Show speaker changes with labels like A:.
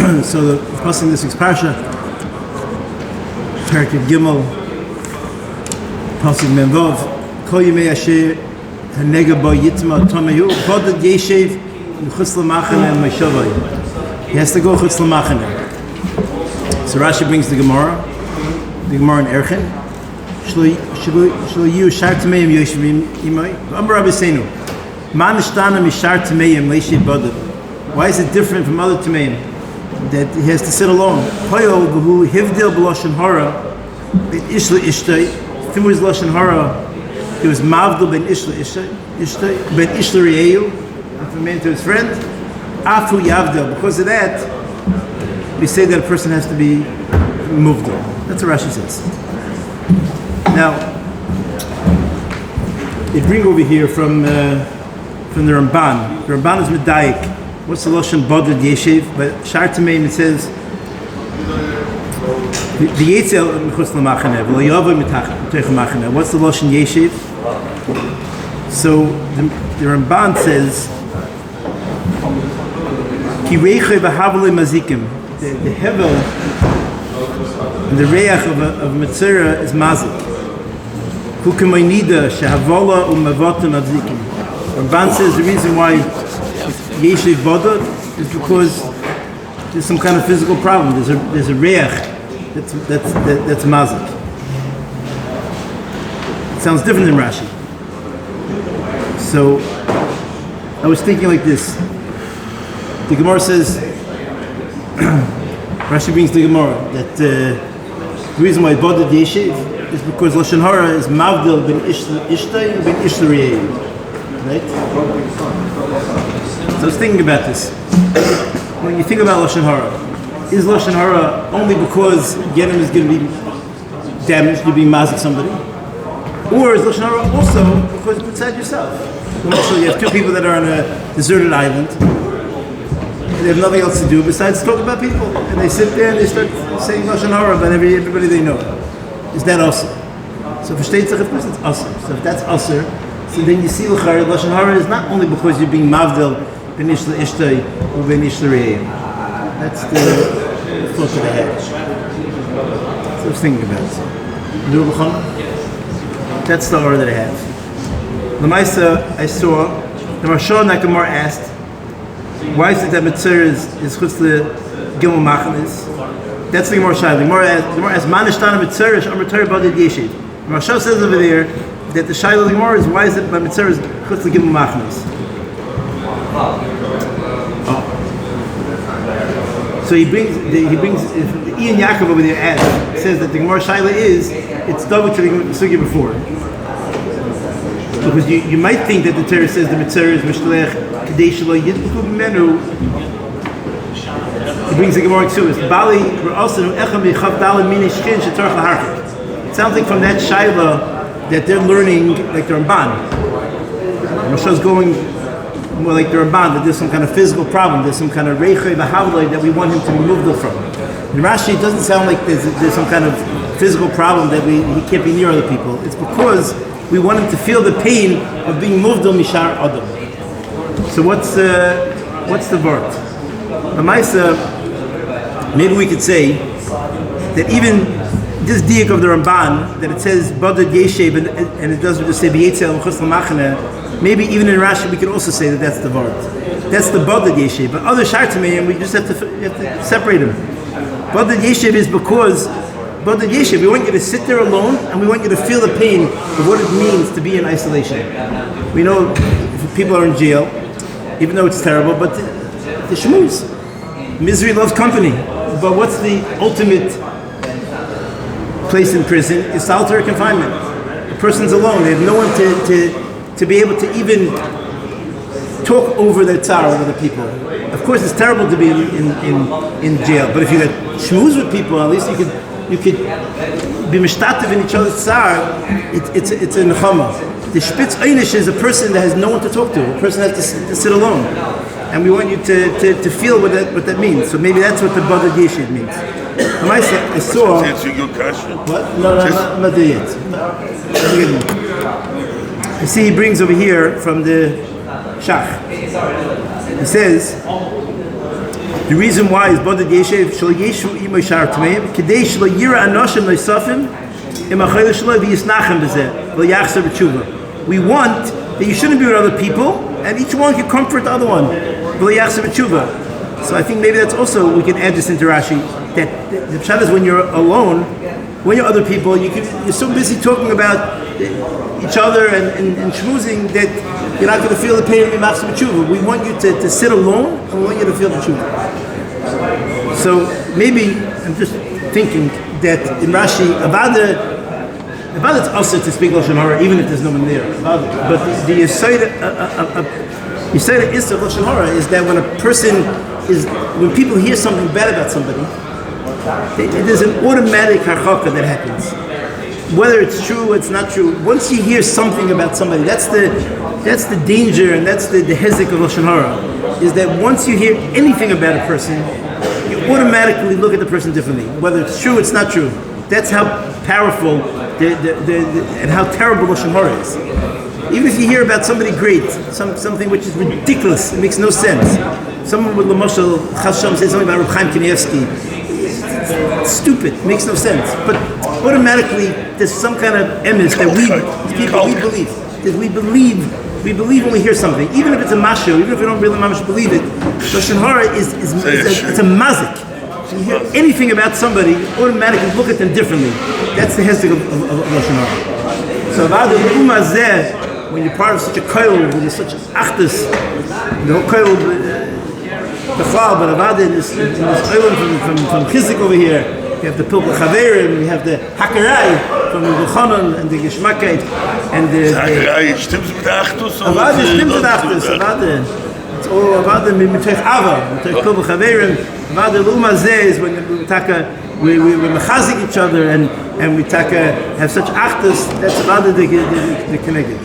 A: So the pasuk in this week's parsha, Perek Gimel, pasuk Menvov, Kol Yimei Asher Hanega Bo Yitma Tomehu Boded Yeshev Chutz L'Machane Meshavai. He has to go Chutz L'Machane. So Rashi brings the Gemara in Erchen. Shlo Yu Shar Tameim Yoshvim Imai. Amar Rabbi Seinu, Man Nishtana Mishar Tameim Leishe Boded. Why is it different from other Tameim? That he has to sit alone. Kollel who hivdil b'loshen hara ben ishla ishtay. If it was loshen hara, he was mavdil ben ishla ishtay ben ishla riyeu. If a man to his friend, afu yavdil. Because of that, we say that a person has to be moved on. That's what Rashi says. Now, they bring over here from the Ramban. The Ramban is medayik. What's the lashon boded yeshiv? But Shar Tameim it says the yetzel mechutz l'machane v'lo yavo mitach l'machane. What's the lashon yeshiv? So the Ramban says ki reiche v'havle mazikim. The hevel and the reach of metzira is mazik. Hu k'moinida shehavola u'mavotim mazikim. Ramban says the reason why Yeshiv Bodod is because there's some kind of physical problem. There's a reach that's mazik. It sounds different than Rashi. So I was thinking like this. The Gemara says, Rashi brings the Gemara that the reason why Bodod Yeshiv is because Lashon Hara is mavdil ben ishtay and ben ishla riyei. Right? So I was thinking about this. When you think about Lashon Hara, is Lashon Hara only because Yenim is going to be damaged, you're being mazik somebody? Or is Lashon Hara also because it's inside yourself? So you have two people that are on a deserted island, and they have nothing else to do besides talk about people. And they sit there and they start saying Lashon Hara about everybody they know. Is that also? So for Shteit Tzach, of course it's also. So if that's also, so then you see Lashon Hara is not only because you're being mavdil ben ishla ishtay or ben ishla riyei. That's the thought that I had. So I was thinking about it. That's the order that I have. The Maisa I saw, the Marshal Nakamar asked, why is it that Mitzvah is chutz l'gimel machanes? That's the Gemara Shai. The Gemara asks, Man ishtana Mitzvah is amar Torah boded yeshiv. The Marshal says over there that the Shai of the Gemara is why is it that Mitzvah is chutz l'gimel machanes? So he brings Ian Yaakov over there adds, says that the Gemara Shaila is it's double to the Sugi before. Because you might think that the Torah says the Mitzvah is Mishlech Kadei Shelo Yidku B'menu. He brings the Gemara too. It's Bali Ra'asenu Echem B'chav Dalet Mini Shchin Shetorach L'Harchik. It sounds like from that Shaila that they're learning like the Ramban. Moshe's going more like the Ramban, that there's some kind of physical problem, there's some kind of reiche v'havlei that we want him to be moved from. In Rashi, it doesn't sound like there's some kind of physical problem that he can't be near other people. It's because we want him to feel the pain of being moved on mishar adam. So what's the word? Lamaisa, maybe we could say that even this diak of the Ramban, that it says badad yeshev and it doesn't just say b'yetzel chutz l'machane. Maybe even in Rashi we could also say that that's the word. That's the Boded Yeshiv. But other Shar Tameim, we just have to separate them. Boded Yeshiv is because Boded Yeshiv, we want you to sit there alone and we want you to feel the pain of what it means to be in isolation. We know if people are in jail, even though it's terrible, but the shmooze. Misery loves company. But what's the ultimate place in prison? Is solitary confinement. The person's alone. They have no one to be able to even talk over their tsar with other people. Of course, it's terrible to be in jail, but if you get shmooze with people, at least you could be mishtatev in each other's tsar. It's a nechama. The spitz einish is a person that has no one to talk to. A person has to sit alone, and we want you to feel what that means. So maybe that's what the Boded Yeshiv means. I saw.
B: Answer your question.
A: What? No, I'm not there yet. You see, he brings over here from the Shach. He says, The reason why is Bodad Yeshev Shal Yeshu Imo Shar Tmeim Kedei Shal Yira Anoshim Leisafim Im HaKollel Shlo V'Yisnachem B'Zeh V'Yachzer B'Tshuva. We want that you shouldn't be with other people, and each one can comfort the other one. V'Yachzer B'Tshuva. So I think maybe that's also, we can add this into Rashi, that the pshat is when you're alone, when you're other people, you're so busy talking about each other and schmoozing that you're not going to feel the pain of the Yachzer B'Tshuva. We want you to sit alone, and we want you to feel the tshuva. So maybe, I'm just thinking that in Rashi, Avada it's also to speak Lashon Hara, even if there's no one there. But the Yesod Issa of Lashon Hara is that when when people hear something bad about somebody, there's an automatic harchaka that happens. Whether it's true or it's not true, once you hear something about somebody, that's the danger, and that's the hezek of Lashon Hara, is that once you hear anything about a person, you automatically look at the person differently. Whether it's true or it's not true. That's how powerful and how terrible Lashon Hara is. Even if you hear about somebody great, something which is ridiculous, it makes no sense. Someone would, Lamashal Chasham, say something about Reb Chaim Kanievsky. It's stupid, it makes no sense. But automatically, there's some kind of emes that we believe. That we believe when we hear something, even if it's a mashu, even if we don't really mamash believe it. Lashon Hara it's a mazik. When you hear anything about somebody, you automatically look at them differently. That's the hezek of Lashon Hara. So about the umah zeh, when you're part of such a kollel, when you're such an achdus, the whole kollel, but about in this island from Chizuk over here, we have the pilpul chaveirim, we have the hakollel from the Chanon and the Geshmakait, and the
B: stimmt mit der Achdus?
A: Avada stimmt mit der Achdus. Avada, it's all Avada mitech Ava, mitech pilpul chaveirim. Avada l'uma zeh is when we mechazik each other and we have such achdus. That's Avada the connected.